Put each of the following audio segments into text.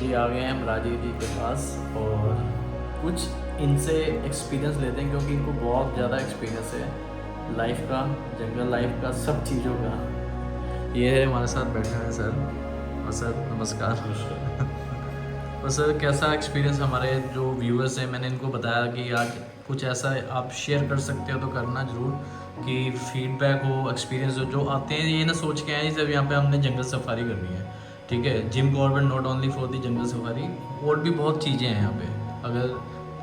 जी आ गए हैं हम राजीव जी के पास और कुछ इनसे एक्सपीरियंस लेते हैं क्योंकि इनको बहुत ज़्यादा एक्सपीरियंस है लाइफ का, जंगल लाइफ का, सब चीज़ों का। ये है हमारे साथ बैठे हैं सर। और सर नमस्कार। और सर कैसा एक्सपीरियंस हमारे जो व्यूअर्स हैं, मैंने इनको बताया कि आज कुछ ऐसा आप शेयर कर सकते हो तो करना ज़रूर, कि फीडबैक हो, एक्सपीरियंस हो। जो आते हैं ये ना सोच के आए जब यहाँ पे हमने जंगल सफारी करनी है, ठीक है। Jim Corbett not only for the jungle safari, और भी बहुत चीज़ें हैं यहाँ पे। अगर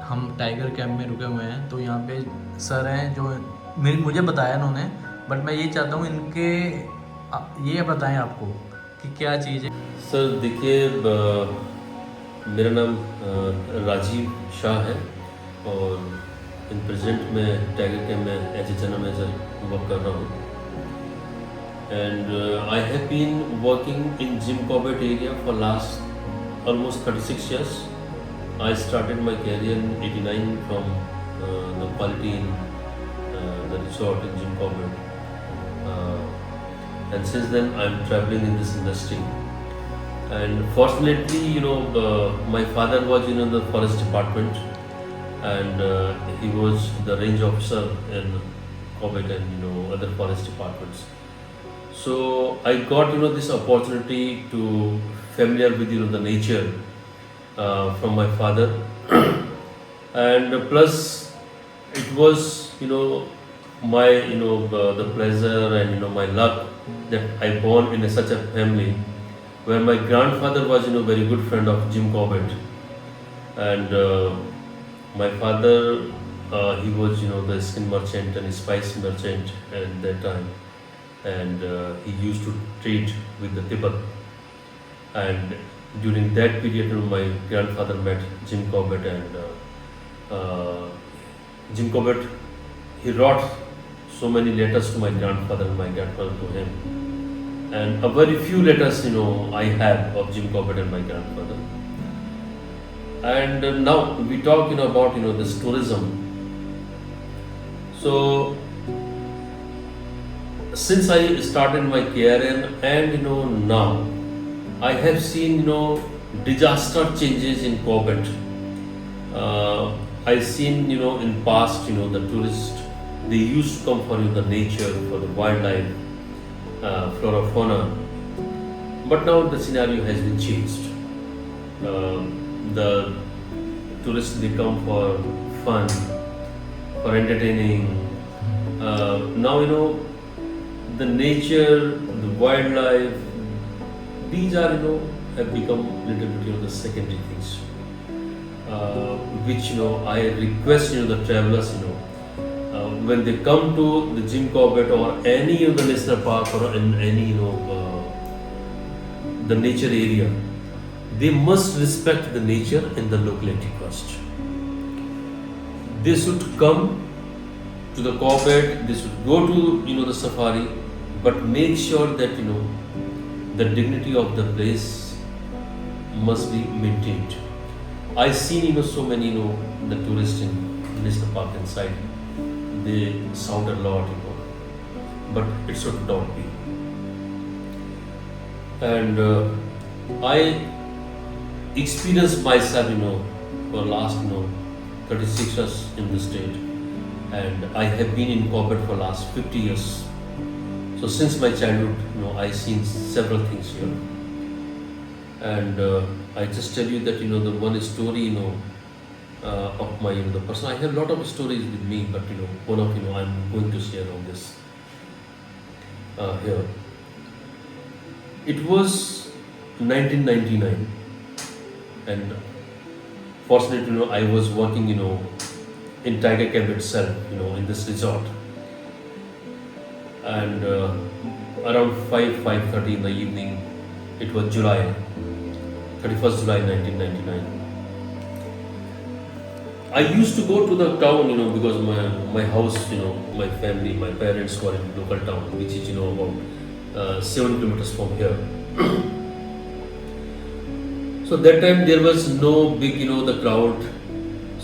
हम टाइगर कैंप में रुके हुए हैं तो यहाँ पे सर हैं जो मुझे बताया इन्होंने, बट मैं ये चाहता हूँ इनके ये बताएं आपको कि क्या चीज़ है। सर देखिए, मेरा नाम राजीव शाह है और इन प्रेजेंट मैं टाइगर कैंप में as a general manager work कर रहा हूँ। And I have been working in Jim Corbett area for last almost 36 years. I started my career in '89 from the quality in the resort in Jim Corbett, and since then I'm traveling in this industry. And fortunately, my father was in the forest department, and he was the range officer in Corbett and other forest departments. So I got this opportunity to familiar with the nature from my father, and plus it was my the pleasure and my luck that I born in such a family where my grandfather was very good friend of Jim Corbett, and my father he was the skin merchant and spice merchant at that time, and he used to trade with the Tibet. And during that period, my grandfather met Jim Corbett, and Jim Corbett he wrote so many letters to my grandfather and my grandfather to him, and a very few letters I have of Jim Corbett and my grandfather. And now we talk about this tourism. So since I started my career and now I have seen disaster changes in Corbett. I seen in past the tourists they used to come for the nature, for the wildlife, flora fauna, but now the scenario has been changed. The tourists they come for fun, for entertaining. Now the nature, the wildlife, these are have become little bit the secondary things, which I request the travelers when they come to the Jim Corbett or any of the national park or in any the nature area, they must respect the nature and the locality first. They should come to the Corbett, they should go to the safari, but make sure that the dignity of the place must be maintained. I seen so many the tourists in national park inside, they sound a lot but it should not be. And I experienced myself for last 36 years in this state, and I have been in Corbett for last 50 years. So since my childhood, I seen several things here, and I just tell you that the one story of my the person. I have a lot of stories with me, but one of I'm going to share on this here. It was 1999, and fortunately I was working in Tiger Camp itself, in this resort. And around 5:30 in the evening, it was July 31st, July 1999. I used to go to the town, because my house, my family, my parents were in local town, which is about 7 kilometers from here. So that time there was no big the crowd,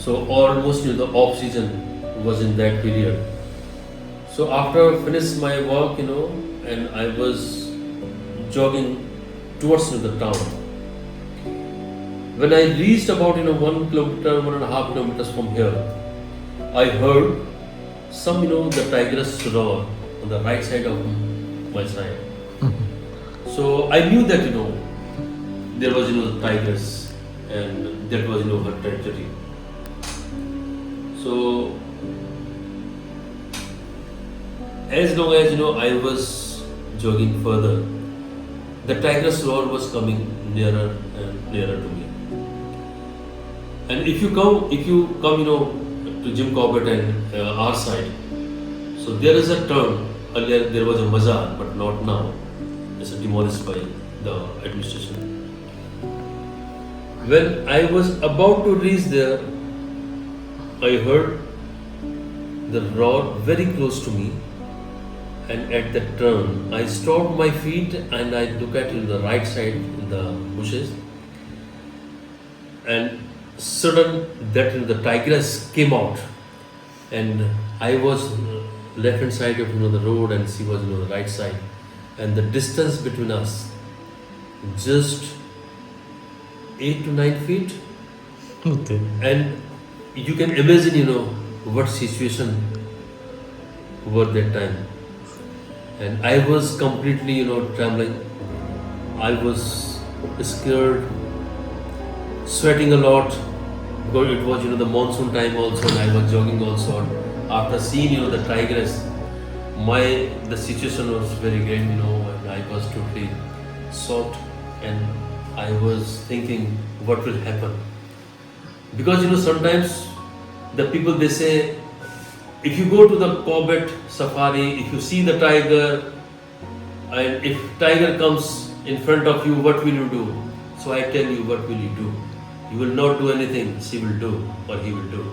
so almost the off season was in that period. So after finished my work, and I was jogging towards the town, When I reached about 1 kilometer, 1.5 kilometers from here, I heard some the tigress roar on the right side of my side. So I knew that there was the tigress, and that was her territory. So as long as I was jogging further, the tigress roar was coming nearer and nearer to me. And if you come to Jim Corbett and our side, so there is a turn. Earlier there was a mazar, but not now. It's demolished by the administration. When I was about to reach there, I heard the roar very close to me, and at that turn, I stopped my feet and I look at the right side in the bushes, and sudden that the tigress came out, and I was left hand side of the road, and she was the right side, and the distance between us just 8 to 9 feet. Okay. And you can imagine what situation were that time, and I was completely trembling. I was scared, sweating a lot, because it was the monsoon time also, and I was jogging also. After seeing the tigress, the situation was very great, and I was totally shocked, and I was thinking what will happen, because sometimes the people, they say, if you go to the Corbett safari, if you see the tiger, and if tiger comes in front of you, what will you do? So I tell you, what will you do? You will not do anything. She will do, or he will do,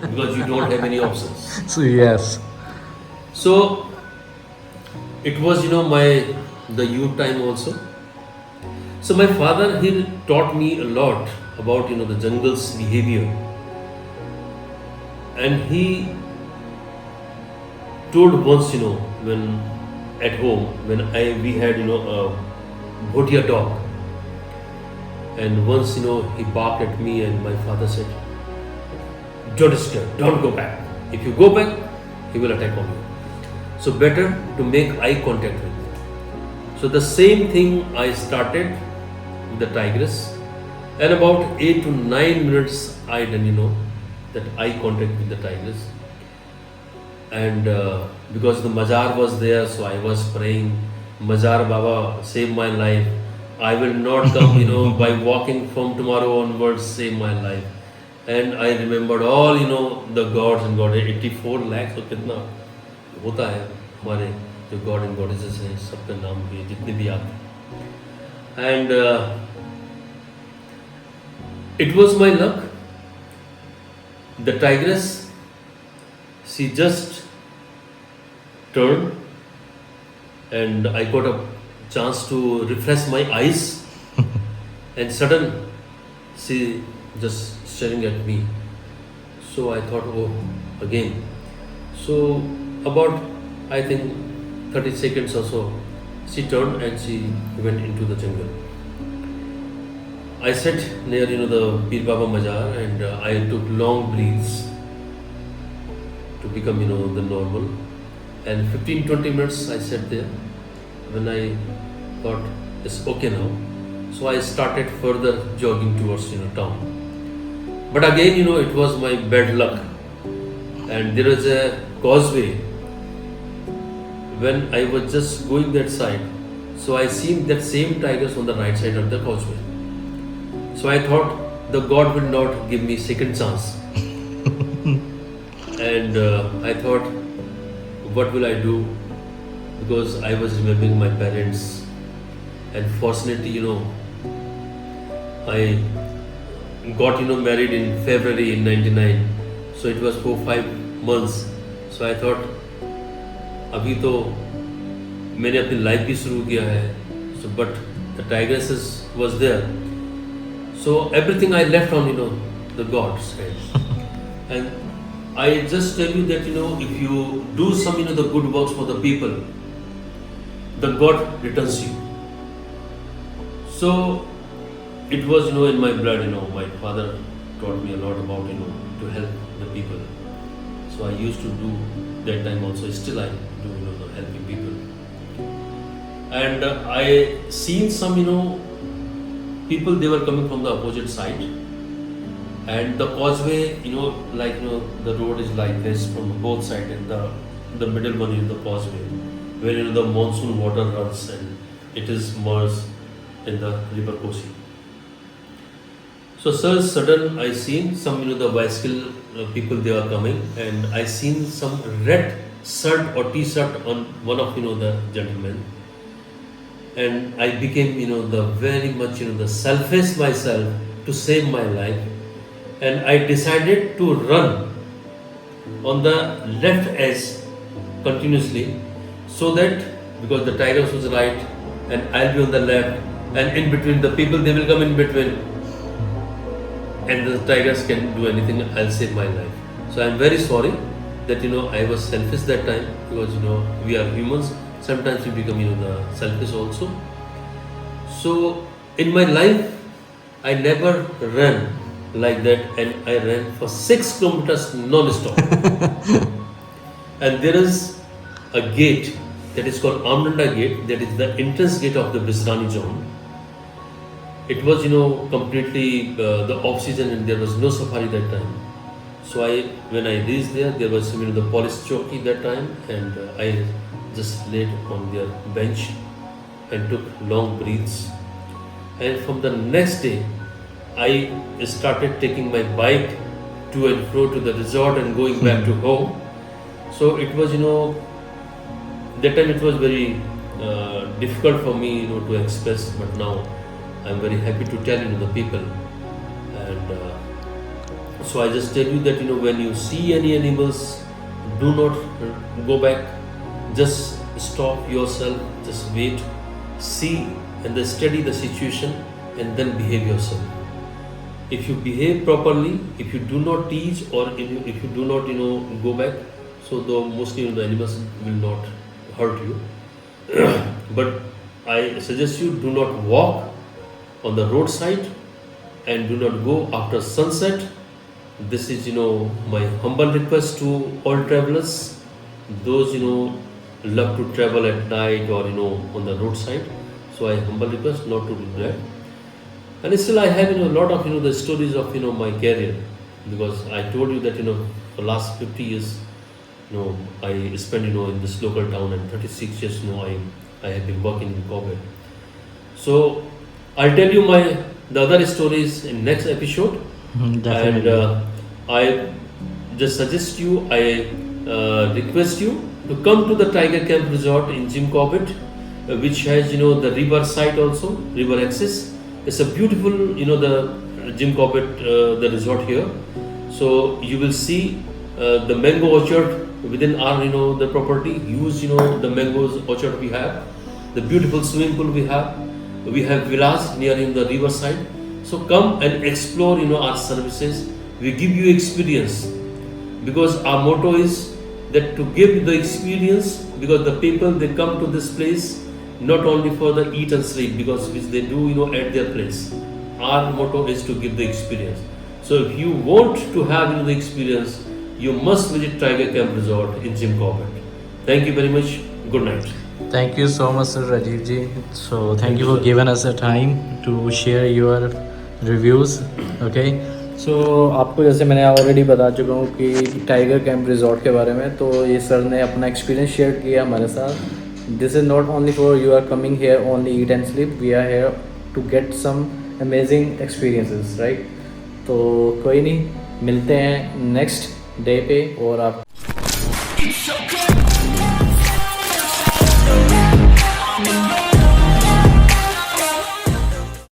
because you don't have any options. So yes. So it was the youth time also. So my father, he taught me a lot about the jungle's behavior, and he told once when at home, when we had a bhotia dog, and once he barked at me, and my father said, don't scare, don't go back. If you go back, he will attack on you. So better to make eye contact with him. So the same thing I started with the tigress, and about 8 to 9 minutes I done that eye contact with the tigress. And because the mazar was there, so I was praying, Mazar Baba, save my life. I will not come by walking from tomorrow onwards, save my life. And I remembered all the gods and goddesses, 84 lakhs or कितना होता है हमारे जो god and goddesses हैं, सबके नाम भी जितने भी आते हैं. And it was my luck. The tigress, she just turned, and I got a chance to refresh my eyes, and sudden she just staring at me. So I thought, oh, again. So about, I think, 30 seconds or so, she turned and she went into the jungle. I sat near the Pir Baba Mazar, and I took long breaths to become the normal. And 15-20 minutes I sat there. When I thought it's okay now, so I started further jogging towards town. But again it was my bad luck, and there is a causeway. When I was just going that side, so I seen that same tigers on the right side of the causeway. So I thought the God will not give me second chance. And I thought, what will I do? Because I was remembering my parents, and fortunately I got married in February in 99. So it was 4-5 months. So I thought, अभी तो मैंने अपनी life भी शुरू किया है. So but the tigress was there. So everything I left on the God's hands. And I just tell you that if you do some the good works for the people, the God returns you. So it was, in my blood. My father taught me a lot about, to help the people. So I used to do that time also. Still I do, the helping people. And I seen some, people, they were coming from the opposite side. And the causeway, the road is like this from both sides, and the middle one is the causeway, where the monsoon water runs and it is merged in the river Kosi. So sudden I seen some, the bicycle people, they are coming, and I seen some red shirt or t-shirt on one of, the gentlemen. And I became, the very much, the selfish myself to save my life. And I decided to run on the left edge continuously, so that, because the tigers was right and I'll be on the left, and in between the people, they will come in between, and the tigers can do anything, I'll save my life. So I'm very sorry that, I was selfish that time, because, we are humans, sometimes we become, the selfish also. So in my life, I never ran like that, and I ran for 6 kilometers non-stop. And there is a gate that is called Amnanda Gate, that is the entrance gate of the Bisrani zone. It was, completely the off-season, and there was no safari that time. So when I reached there was, the police choki that time, and I just laid on their bench and took long breaths. And from the next day, I started taking my bike to and fro to the resort and going back to home. So it was, that time it was very difficult for me, to express, but now I'm very happy to tell, the people. And so I just tell you that, when you see any animals, do not go back. Just stop yourself, just wait, see, and then study the situation, and then behave yourself. If you behave properly, if you do not teach, or if you do not, go back, so mostly, the animals will not hurt you. But I suggest you, do not walk on the roadside, and do not go after sunset. This is, my humble request to all travelers. Those, love to travel at night, or, on the roadside. So I humble request not to do that. And still I have, a lot of, the stories of, my career, because I told you that, for last 50 years, I spent, in this local town, and 36 years, I have been working in Corbett. So I'll tell you the other stories in next episode. Definitely. And I just suggest you, I request you to come to the Tiger Camp Resort in Jim Corbett, which has, the river side also, river access. It's a beautiful, the Jim Corbett, the resort here. So you will see the mango orchard within our, the property. Huge, the mangoes orchard we have. The beautiful swimming pool we have. We have villas near in the river side. So come and explore, our services. We give you experience, because our motto is that to give the experience, because the people, they come to this place not only for the eat and sleep, because which they do, at their place. Our motto is to give the experience. So if you want to have, the experience, you must visit Tiger Camp Resort in Jim Corbett. Thank you very much. Good night. Thank you so much, Sir Rajiv ji. So thank you for giving us a time to share your reviews. Okay. So आपको जैसे मैंने already बता चुका हूँ कि tiger camp resort के बारे में, तो ये सर ने अपना एक्सपीरियंस शेयर किया हमारे साथ. This is not only for you are coming here only eat and sleep, we are here to get some amazing experiences, right. तो कोई नहीं, मिलते हैं नेक्स्ट डे पे. और आप